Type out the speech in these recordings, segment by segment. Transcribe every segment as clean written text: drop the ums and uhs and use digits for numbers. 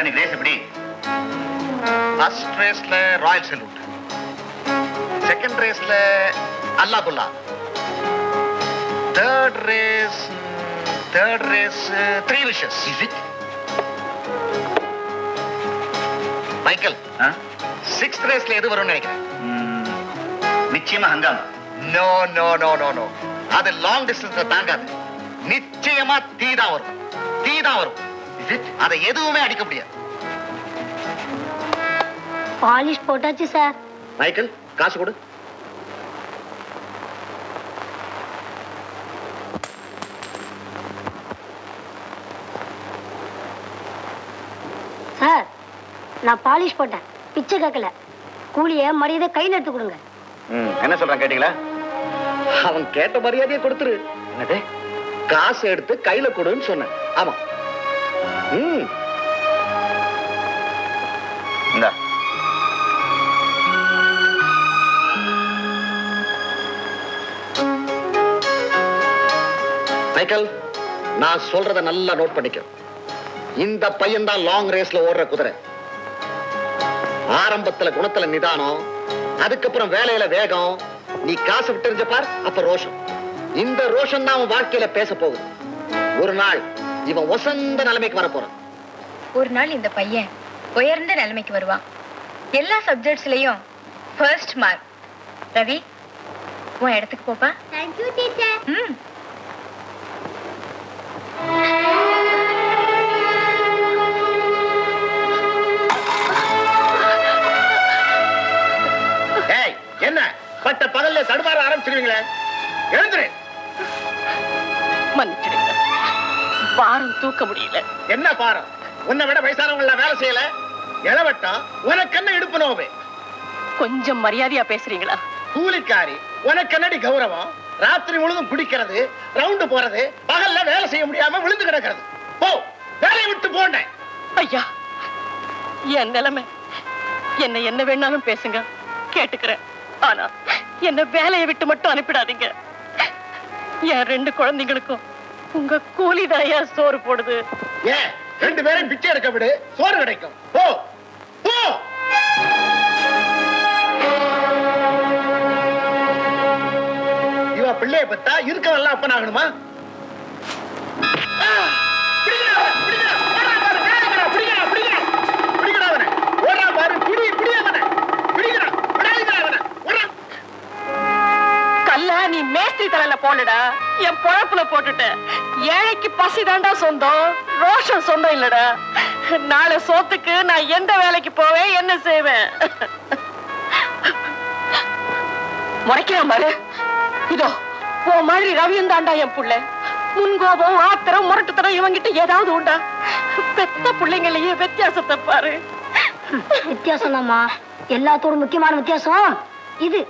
இன்னைக்கு ரேஸ் எப்படி? ஃபர்ஸ்ட் ரேஸ்ல ராயல் சல்யூட், செகண்ட் ரேஸ்ல அல்லா குல்லா, third race three wishes. Michael, sixth ரேஸ்ல எது வரும்னு நினைக்கிறேன்? நிச்சயமா Hungama. No no no no no, அது லாங் டிஸ்டன்ஸ்ல தாங்காது. நிச்சயமா தீ தான் வரும். அதை எதுவுமே அடிக்க முடியாது. பாலிஷ் போட்டாச்சு சார். மைக்கேல், காசு கொடு. சார், நான் பாலிஷ் போட்டேன், பிச்சை கேட்கல. கூலிய மரியாதை கையில் எடுத்து கொடுங்க. என்ன சொல்றான் கேட்டீங்களா? அவன் கேட்ட மரியாதையை கொடுத்துரு. என்னது? காசு எடுத்து கையில கொடுன்னு சொன்னேன். ஆமா. இந்தா. மைக்கேல், நான் சொல்றத நல்லா நோட் பண்ணிக்க. இந்த பையன் தான் லாங் ரேஸ்ல ஓடுற குதிரை. ஆரம்பத்துல குணத்துல நிதானம், அதுக்கப்புறம் வேலையில வேகம். நீ காசு விட்டு பார், அப்ப ரோஷம். இந்த ரோஷம் தான் அவன் வாழ்க்கையில பேச போகுது. ஒரு நாள் இவன் வசந்த நிலைமைக்கு வர போறான். ஒரு நாள் இந்த பையன் உயர்ந்த நிலைமைக்கு வருவான். எல்லா சப்ஜெக்ட்ஸ்லயும் ஃபர்ஸ்ட் மார்க். ரவி, உன் இடத்துக்கு போப்பா. Thank you, teacher. ஏய், என்ன பட்ட பகல்ல தடுமாற ஆரம்பிச்சிருவீங்களே? எழுந்துரு. மன்னிச்சிடுங்க, பாரம் தூக்க முடியல. என்ன பாரம்? உன்னை விட வயசானவங்கள வேலை செய்யல. இளவட்டா உனக்கு என்ன இடுப்பு நோவே? கொஞ்சம் மரியாதையா பேசுறீங்களா? கூலிக்காரி உனக்கு என்னடி கௌரவம்? ராத்திரி முழுதும் குடிக்கிறது, ரவுண்டு போறது, பகல்ல வேலை செய்ய முடியாம விழுந்து கிடக்கிறது. போ, வேலையை விட்டு போனேன். ஐயா, என் நிலைமை, என்ன வேணாலும் பேசுங்க, கேட்டுக்கிறேன். ஆனா என்ன வேலையை விட்டு மட்டும் அனுப்பிடாதீங்க. என் 2 குழந்தைங்களுக்கும் உங்க கூலிதாயா சோறு போடுது. ஏன் 2 பேரும் பிச்சை எடுக்க விடு, சோறு கிடைக்கும். போ போ. இவ பிள்ளைய பத்தா இருக்கவெல்லாம் அப்பன் ஆகணுமா? நீ மேஸ்திரி தலையில போடடா, என் பொழப்புல போட்டுட்ட. ஏழைக்கு பசி தாண்டா சொந்தம், ரோஷம் சொந்தம் இல்லடா. நாளை சோத்துக்கு நான் எந்த வேலைக்கு போவேன், என்ன செய்வேன்? முறைக்கிறான் பாரு. இதோ உன் மாதிரி ரவியும் தாண்டா என் புள்ள. முன்கோபம், ஆத்திரம், முரட்டுத்தனம் இவங்கிட்ட ஏதாவது உண்டா? பெத்த பிள்ளைங்களையே வித்தியாசத்தை பாரு. வித்தியாசம் தான்மா, எல்லாத்தோட முக்கியமான வித்தியாசம் இது.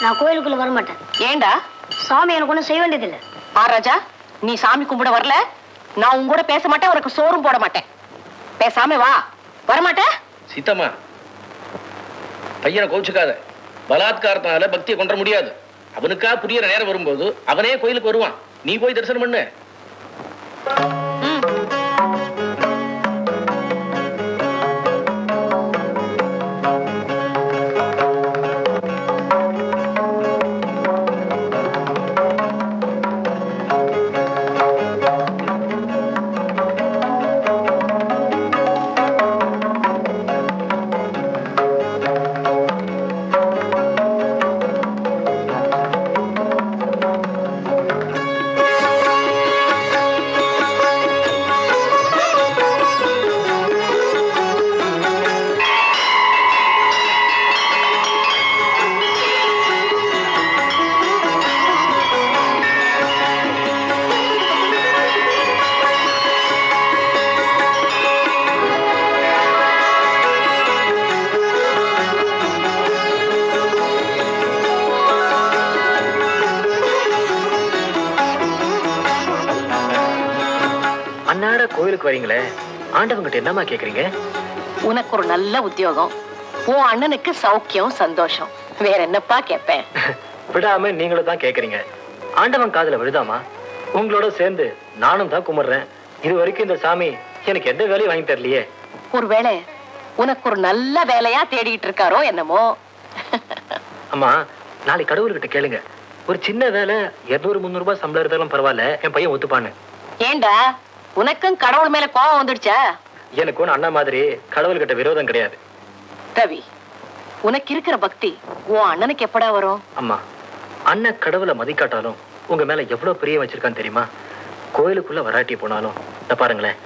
நான் கோயிலுக்குள்ள வர மாட்டேன். ஏண்டா? சாமி எனக்கு ஒண்ணும் செய்ய வேண்டியதில்லை. ராஜா, நீ சாமி கும்பிட வரல, நான் உங்க கூட பேச மாட்டேன், உனக்கு சோறும் போட மாட்டேன். பேசாம வா. வரமாட்டேன். சீத்தம்மா, பையனை கோச்சுக்காத. பலாத்காரத்தினால பக்தியை கொண்ட முடியாது. அவனுக்கா புரியற நேரம் வரும்போது அவனே கோயிலுக்கு வருவான். நீ போய் தரிசனம் பண்ணு. கோயிலுக்கு வரீங்களே, ஆண்டவங்கிட்ட என்னமா கேக்குறீங்க? உனக்கு ஒரு நல்ல உத்தியோகம், உன் அண்ணனுக்கு சௌக்கியம் சந்தோஷம், வேற என்னப்பா கேட்பேன்? விடாம நீங்களும் தான் கேக்குறீங்க. ஆண்டவன் காதுல விழுதாமா? உங்களோட சேர்ந்து நானும் தான் கும்பிடுறேன். இது வரைக்கும் இந்த சாமி எனக்கு எந்த வேலையும் வாங்கி தரலையே. ஒருவேளை உனக்கு ஒரு நல்ல வேலையா தேடிட்டு இருக்காரோ என்னமோ. அம்மா, நாளைக்கு கடவுள்கிட்ட கேளுங்க. ஒரு சின்ன வேலை 200-300 ரூபாய் சம்பளம் இருந்தாலும் பரவாயில்ல, என் பையன் ஒத்துப்பான்னு. ஏண்டா உனக்கும் கடவுள் மேல கோபம் வந்துடுச்சா? எனக்கு ஒண்ணு அண்ணா மாதிரி கடவுள்கிட்ட விரோதம் கிடையாது. ரவி, உனக்கு இருக்கிற பக்தி உன் அண்ணனுக்கு எப்படா வரும்? அம்மா, அண்ணன் கடவுளை மதிக்காட்டாலும் உங்க மேல எவ்வளவு பிரியம் வச்சிருக்கான்னு தெரியுமா? கோயிலுக்குள்ள வராட்டி போனாலும் இந்த பாருங்களேன்,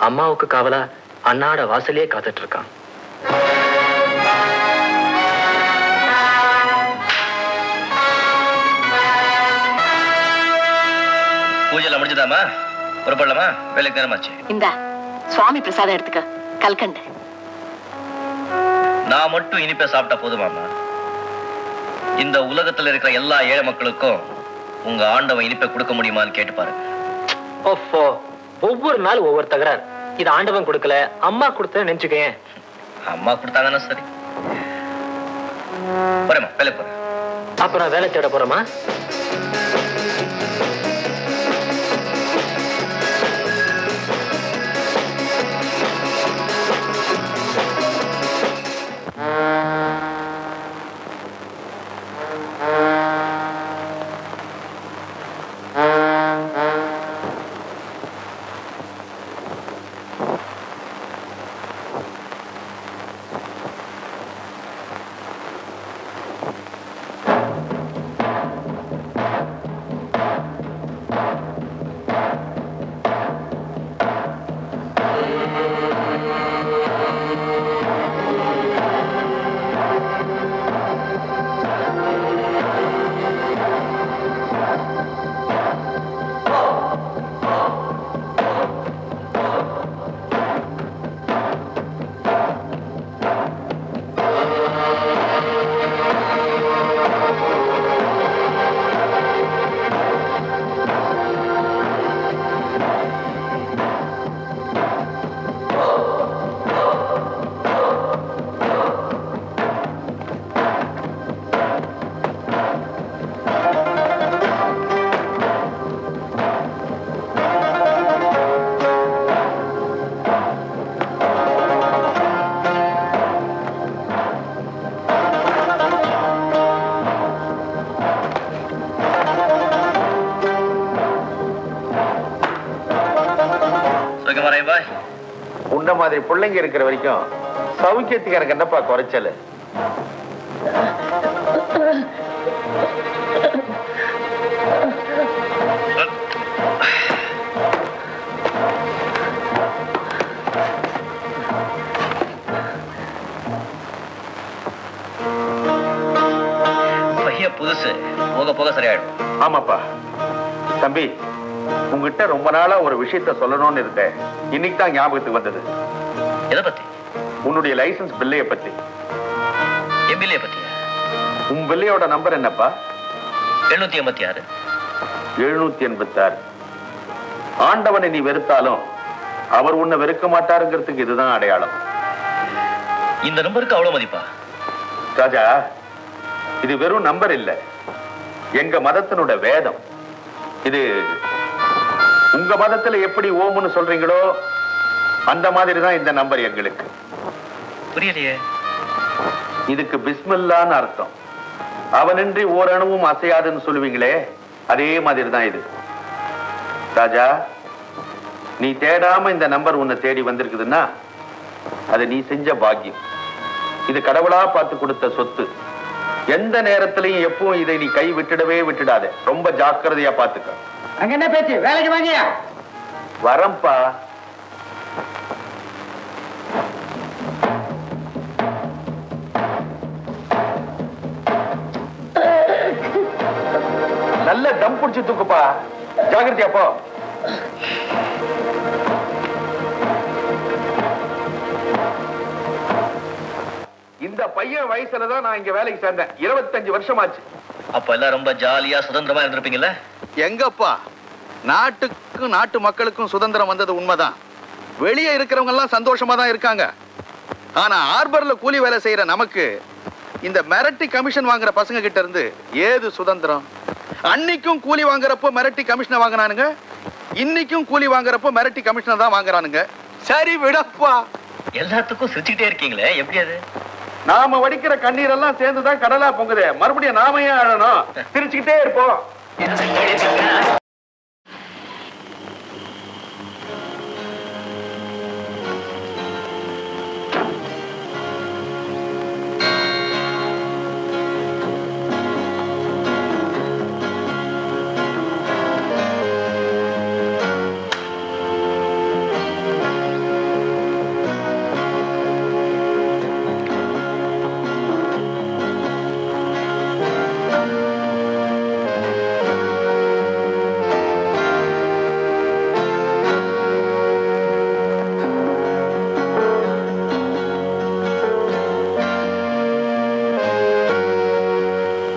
அம்மாவுக்கு காவலா அண்ணாட வாசலையே காத்துட்டு இருக்கான். பூஜைலாம் முடிஞ்சதாமா? புறப்படலாமா? வேலைக்கு நேரமாச்சு. இந்தா சுவாமி பிரசாதம் எடுத்துக்க, கல்கண்டு. நான் மட்டும் இனிப்பை சாப்பிட்டா போதுமாமா? இந்த உலகத்துல இருக்கிற எல்லா ஏழை மக்களுக்கும் உங்க ஆண்டவன் இனிப்பை கொடுக்க முடியுமான்னு கேட்டு பாருங்க. ஓஃபோ, ஒவ்வொரு நாள் ஒவ்வொரு தகராறு. இது ஆண்டவன் கொடுக்கல, அம்மா கொடுத்த நினைச்சுக்கேன். அம்மா கொடுத்தாங்கன்னா சரி. போறேம்மா, வேலைக்கு போறேன். அப்ப நான் வேலை தேட போறேமா? உன்ன மாதிரி பிள்ளைங்க இருக்கிற வரைக்கும் சௌக்கியத்துக்கு எனக்கு என்னப்பா குறைச்சல்? பையன் புதுசு, போக போக சரியாயிடும். ஆமாப்பா. தம்பி, உங்ககிட்ட ரொம்ப நாளா ஒரு விஷயத்த சொல்லணும்னு இருந்தேன். இன்னைக்கு தான் ஞாபகத்துக்கு வந்தது. எதை பத்தி? உன்னுடைய லைசன்ஸ் பில்லைய பத்தி. என் பில்லைய பத்தியா? உன் பில்லையோட நம்பர் என்னப்பா? 786. 786. ஆண்டவனை நீ வெறுத்தாலும் அவர் உன்னை வெறுக்க மாட்டாருங்கிறதுக்கு இதுதான் அடையாளம். இந்த நம்பருக்கு அவ்வளவு மதிப்பா? ராஜா, இது வெறும் நம்பர் இல்ல, எங்க மதத்தினோட வேதம். இது உங்க மதத்துல எப்படி ஓம்னு சொல்றீங்களோ அந்த மாதிரி தான் இந்த நம்பர் எங்களுக்கு. புரியலையே. இதுக்கு பிஸ்மில்லான்னு அர்த்தம். அவனின்றி ஓரணுவும் அசையாதுன்னு சொல்லுவீங்களே, அதே மாதிரி தான் இது. ராஜா, நீ தேடாம இந்த நம்பர் உன்னை தேடி வந்திருக்குதுன்னா அது நீ செஞ்ச பாக்கியம். இது கடவுளா பார்த்து கொடுத்த சொத்து. எந்த நேரத்திலையும் எப்பவும் இதை நீ கை விட்டுடவே விட்டுடாத. ரொம்ப ஜாக்கிரதையா பாத்துக்க. அங்க என்ன பேச்சு? வேலைக்கு வாங்கியா? வரம்பா. நல்ல டம் புடிச்சு தூக்குப்பா. ஜாகிரதையா போ. இந்த பையன் வயசுலதான் நான் இங்க வேலைக்கு சேர்ந்தேன். 25 வருஷம் ஆச்சு. அப்ப எல்லாம் ரொம்ப ஜாலியா சுதந்திரமா இருந்திருப்பீங்கல்ல? எங்கப்பா, நாட்டுக்கும் நாட்டு மக்களுக்கும் சுதந்திரம் வந்தது உண்மைதான். வெளியே இருக்கிறவங்க எல்லாம் சந்தோஷமா தான் இருக்காங்க. ஆனா ஹார்பர்ல கூலி வேலை செய்யற நமக்கு இந்த மிரட்டி கமிஷன் வாங்குற பசங்க கிட்ட இருந்து ஏது சுதந்திரம்? அன்னைக்கும் கூலி வாங்குறப்போ மிரட்டி கமிஷனை வாங்கினானுங்க, இன்னைக்கும் கூலி வாங்குறப்போ மிரட்டி கமிஷனை தான் வாங்குறானுங்க. சரி விடப்பா. எல்லாத்துக்கும் சிரிச்சுக்கிட்டே இருக்கீங்களே, எப்படி அது? நாம வடிக்கிற கண்ணீரெல்லாம் சேர்ந்துதான் கடலா பொங்குதே, மறுபடியும் நாம ஏன் அழணும்? சிரிச்சுக்கிட்டே இருப்போம்.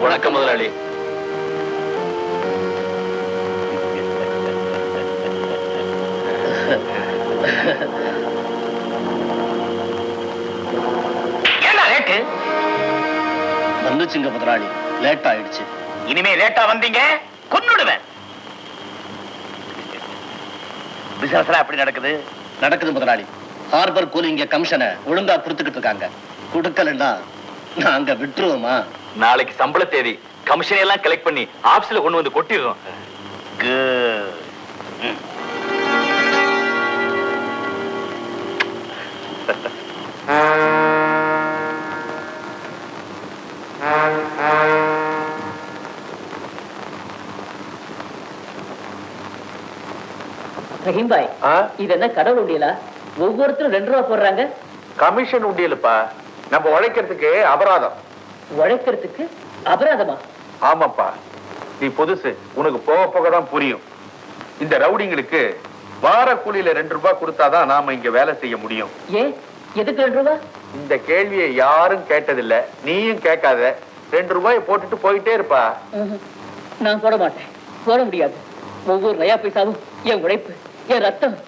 வணக்கம் முதலாளி. வந்துச்சுங்க முதலாளி, லேட் ஆயிடுச்சு. இனிமே லேட்டா வந்தீங்க கொன்னுடுவேன். பிசினஸ் எப்படி நடக்குது? நடக்குது முதலாளி. ஹார்பர் கூலிங்க கமிஷனை ஒழுங்கா கொடுத்துக்கிட்டு இருக்காங்க. கொடுக்கலன்னா நாங்க விட்டுருவோமா? நாளைக்கு சம்பள தேதி. கமிஷன் எல்லாம் கலெக்ட் பண்ணி ஆபீஸ்ல கொண்டு வந்து கொட்டிடுறோம். ரஹீம்பாய், இது என்ன கடவுள் உண்டியலா? ஒவ்வொருத்தரும் 2 ரூபா போடுறாங்க. கமிஷன் உண்டியலுப்பா, நம்ம உழைக்கிறதுக்கு அபராதம். உழைக்கிறதுக்கு அபராதமா? ஆமாப்பா, நீ புதுசு, உனக்கு போக போக தான் புரியும். இந்த ரவுடிங்களுக்கு வார கூலியில 2 ரூபாய் கொடுத்தாதான் நாம இங்க வேலை செய்ய முடியும். ஏன், எதுக்கு 2 ரூபா? இந்த கேள்வியை யாரும் கேட்டதில்ல, நீயும் கேட்காத. 2 ரூபாய் போட்டுட்டு போயிட்டே இருப்பா. நான் போட மாட்டேன், போட முடியாது. ஒவ்வொரு நயா பைசாவும் என் உழைப்பு, என் ரத்தம்.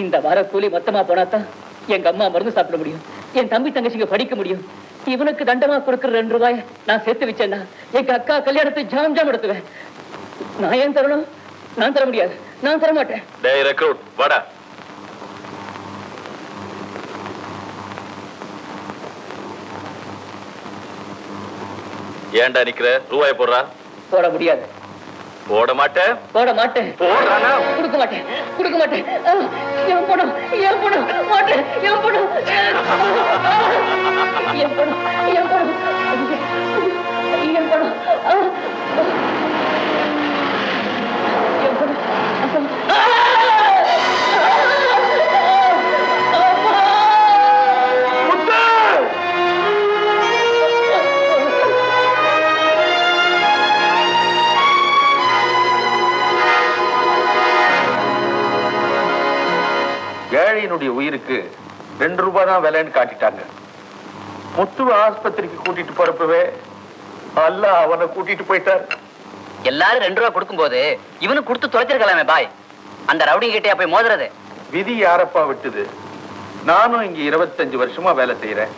இந்த வார கூலி மொத்தமா போனாதான் எங்க அம்மா மருந்து சாப்பிட முடியும், என் தம்பி தங்கச்சிங்க படிக்க முடியும். இவனுக்கு தண்டமா கொடுக்கிற 2 ரூபாய் நான் சேர்த்து வச்சேன்னா எங்க அக்கா கல்யாணத்தை ஜாம் ஜாம் எடுத்துவேன். நான் ஏன் தரணும்? நான் தர முடியாது, நான் தர மாட்டேன். டேய் ரெக்ரூட், வாடா. ஏன்டா நிக்கிற? ரூபாய் போடுறா. போட முடியாது. போட மாட்டேன். போட மாட்டேன். போடுறானா? கொடுக்க மாட்டேன், கொடுக்க மாட்டேன். என் பணம், என் பணம், மாட்டேன். என் பணம், என் பணம், என் பணம், என் பணம். என் பணம். ஏழையினுடைய உயிருக்கு 2 ரூபாய் தான் விலைன்னு காட்டிட்டாங்க. முத்துவ ஆஸ்பத்திரிக்கு கூட்டிட்டு போறப்பவே அல்ல அவனை கூட்டிட்டு போயிட்டார். எல்லாரும் 2 ரூபா கொடுக்கும் போது இவனு கொடுத்து தொலைச்சிருக்கலாமே பாய். அந்த ரவுடி கிட்டே போய் மோதுறது. விதி யாரப்பா விட்டுது? நானும் இங்க 25 வருஷமா வேலை செய்யறேன்.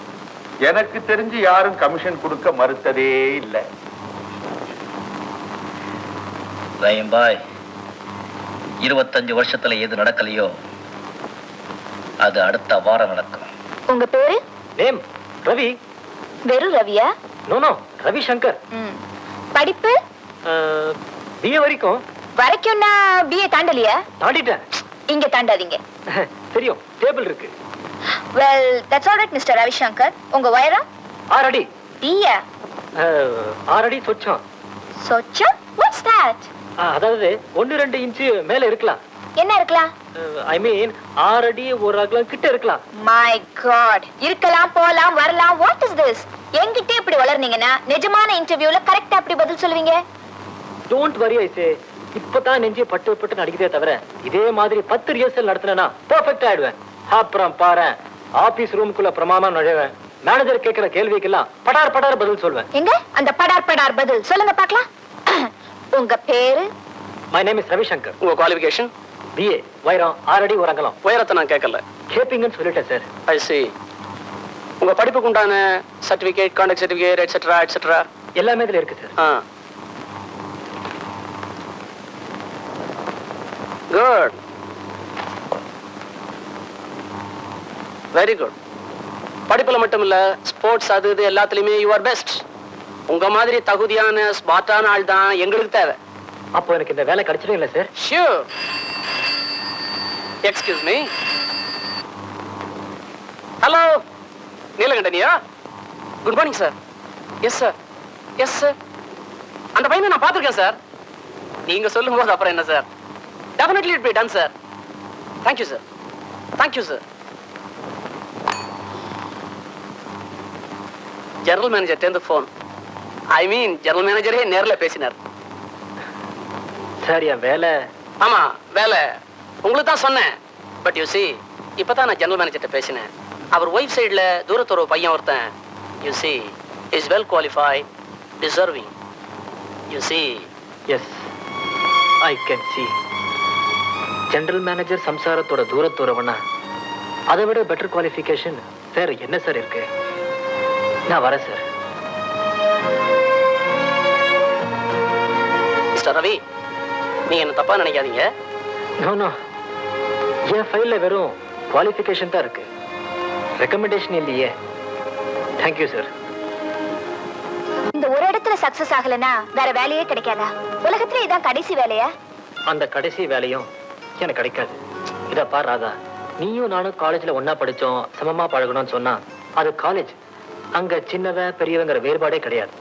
எனக்கு தெரிஞ்சு யாரும் கமிஷன் கொடுக்க மறுத்ததே இல்லை. ரஹீம் பாய், 25 வருஷத்துல எது நடக்கலையோ அது அடுத்த வாரம் நடக்கும். உங்க பேரு? நேம் ரவி. வெறும் ரவியா? No no, Ravi Shankar. படிப்பு? பிஏ வரைக்கும். வரைக்கும்னா பிஏ தாண்டலியா? தாண்டிட்டேன். இங்க தாண்டாதீங்க. தெரியும், டேபிள் இருக்கு. Well, that's all right mister Ravishankar. உங்க வயரம்? 6 அடி. டியா? 6 அடி சொச்சம். சொச்சம்? What's that? அதாவது 1-2 இன்ச் மேல இருக்கலாம். என்ன இருக்கலாம்? ஐ மீன் 6 அடி 1 அகலம் கிட்ட இருக்கலாம். மை காட், இருக்கலாம், போலாம், வரலாம். What is this? என்கிட்ட இப்படி வளர்னீங்கன்னா நிஜமான இன்டர்வியூல கரெக்ட்டா அப்படி பதில் சொல்லுவீங்க. Don't worry ஐசே. இப்பதான் நெஞ்சே பட்டு பட்டு நடிக்கிறதே தவிர இதே மாதிரி 10 ரிஹர்சல் நடத்தினா பெர்ஃபெக்ட் ஆயிடுவேன். அப்புறம் பாரு, ஆபீஸ் ரூமுக்குள்ள பிரமாமா நுழைவேன். மேனேஜர் கேட்கிற கேள்விக்கெல்லாம் படார் படார் பதில் சொல்வேன். எங்க அந்த படார் படார் பதில் சொல்லுங்க பார்க்கலாம். உங்க பேரு? My name is Ravi Shankar. உங்க குவாலிஃபிகேஷன்? பிஏ. வயரம் 6 அடி 1 அகலம். உயரத்தை நான் கேட்கல. கேப்பீங்கன்னு சொல்லிட்டேன் சார். ஐ see. உங்க படிப்புக்கு உண்டான certificate, contact certificate, etcetera etcetera எல்லாமே இதுல இருக்கு சார். Good, very good. படிப்புல மட்டும் இல்ல, ஸ்போர்ட்ஸ் அது இது எல்லாத்துலயுமே யூ ஆர் பெஸ்ட். உங்க மாதிரி தகுதியான ஸ்மார்ட்டான ஆள் தான் எங்களுக்கு தேவை. அப்போ எனக்கு இந்த வேலை கிடைச்சிடும் இல்ல sir? Sure. Excuse me. Hello, நீலகண்டனியா? Good morning sir. Yes sir, yes sir. அந்த பையனை நான் பார்த்துருக்கேன் சார். நீங்க சொல்லும் போது அப்புறம் என்ன sir? Definitely it be done sir. Thank you sir, thank you sir. General manager phone. I mean general மேனேஜரே நேர்ல பேசினார். சார் என் வேலை. ஆமா வேலை உங்களுக்கு தான் சொன்னேன். பட் யூ சி, இப்பதான் நான் ஜெனரல் மேனேஜர்கிட்ட பேசினேன். அவர் ஒய்ஃப் சைடுல தூரத்தொரு பையன் ஒருத்தன், you see, is well qualified, deserving. You see. Yes, I can see. General manager சம்சாரத்தோட தூரத்தூரவனா அதை விட பெட்டர் குவாலிஃபிகேஷன் வேற என்ன சார் இருக்கு? நான் வரேன் சார். மிஸ்டர் ரவி, நீங்க என்ன தப்பா நினைக்காதீங்க. நோ நோ, என் ஃபைல்ல வெறும் குவாலிஃபிகேஷன் தான் இருக்கு, ரெக்கமெண்டேஷன் இல்லையே. Thank you sir. இந்த ஒரு இடத்துல சக்சஸ் ஆகலனா வேற வேலையே கிடைக்காதா? உலகத்துல இதான் கடைசி வேலையா? அந்த கடைசி வேலையும் எனக்கு கிடைக்காது. இத பாரு ராதா, நீயும் நானும் காலேஜ்ல ஒன்னா படிச்சோம், சமமா பழகணும்னு சொன்னா அது காலேஜ். அங்க சின்னவன் பெரியவங்கிற வேறுபாடே கிடையாது.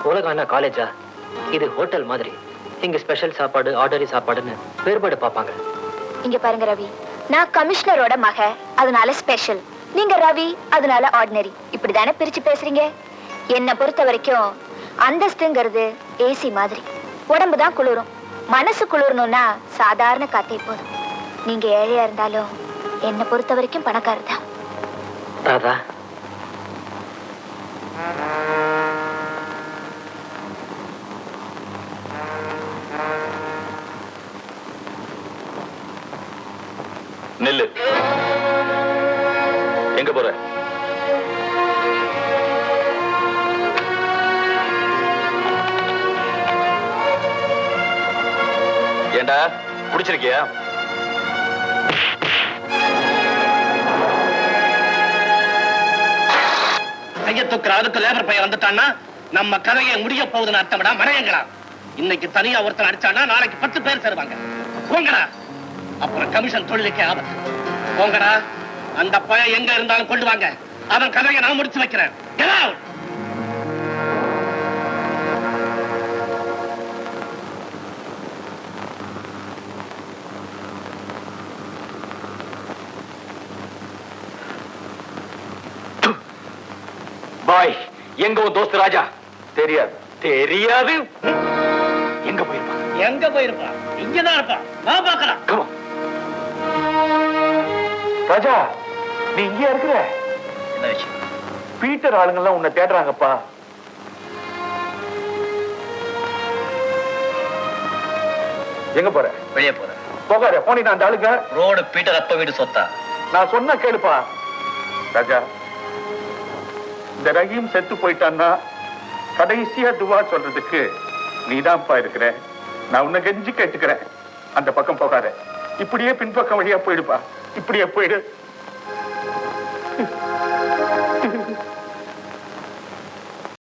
உலகம் என்ன காலேஜா? இது ஹோட்டல் மாதிரி. இங்க ஸ்பெஷல் சாப்பாடு, ஆர்டரி சாப்பாடுன்னு வேறுபாடு பார்ப்பாங்க. இங்க பாருங்க ரவி, நான் கமிஷனரோட மக, அதனால ஸ்பெஷல். நீங்க ரவி, அதனால ஆர்டினரி. இப்படிதானே பிரிச்சு பேசுறீங்க? என்னை பொறுத்த வரைக்கும் அந்தஸ்துங்கிறது ஏசி மாதிரி. உடம்பு தான் குளிரும், மனசு குளிரணும்னா சாதாரண காத்தே போதும். நீங்க ஏழையா இருந்தாலும் என்னை பொறுத்த வரைக்கும் பணக்காரர் தான். ராதா, நெல்லு எங்க போற? ஏண்டா குடிச்சிருக்கியா? கைய தூக்குற அதுக்கு லேபர் பையன் வந்துட்டான்னா நம்ம கதையை முடிய போகுதுன்னு அர்த்தம்டா மனையங்களா. இன்னைக்கு தனியா ஒருத்தர் அடிச்சானா நாளைக்கு 10 பேர் சேருவாங்க. போங்கடா, அப்புறம் கமிஷன் தொழிலுக்கே ஆபத்து. போங்கடா, அந்த பையன் எங்க இருந்தாலும் கொண்டு வாங்க. அவன் கதையை நான் முடிச்சு வைக்கிறேன். Get out! பாய், எங்க உன் தோஸ்து ராஜா? தெரியாது. தெரியாது? எங்க போயிருப்பான்? எங்க போயிருப்பான்? இங்கதான் இருப்பான். நான் பாக்கலாம். Come on. ராஜா, நீ இங்கேயா இருக்கிற? என்ன விஷயம்? பீட்டர் ஆளுங்கெல்லாம் உன்னை தேடுறாங்கப்பா. எங்க போற? வெளியே போறேன். போகாத, போனீங்க அந்த ஆளுங்க. ரோடு பீட்டர் அப்ப வீடு சொத்தா? நான் சொன்ன கேளுப்பா. ராஜா, இந்த ரஹீம் செத்து போயிட்டான்னா கடைசியா துவா சொல்றதுக்கு நீதான்ப்பா இருக்கிற. நான் உன்னை கெஞ்சி கேட்டுக்கிறேன், அந்த பக்கம் போகாத. இப்படியே பின்பக்கம் வழியா போயிடுப்பா. இப்படியே போயிடு.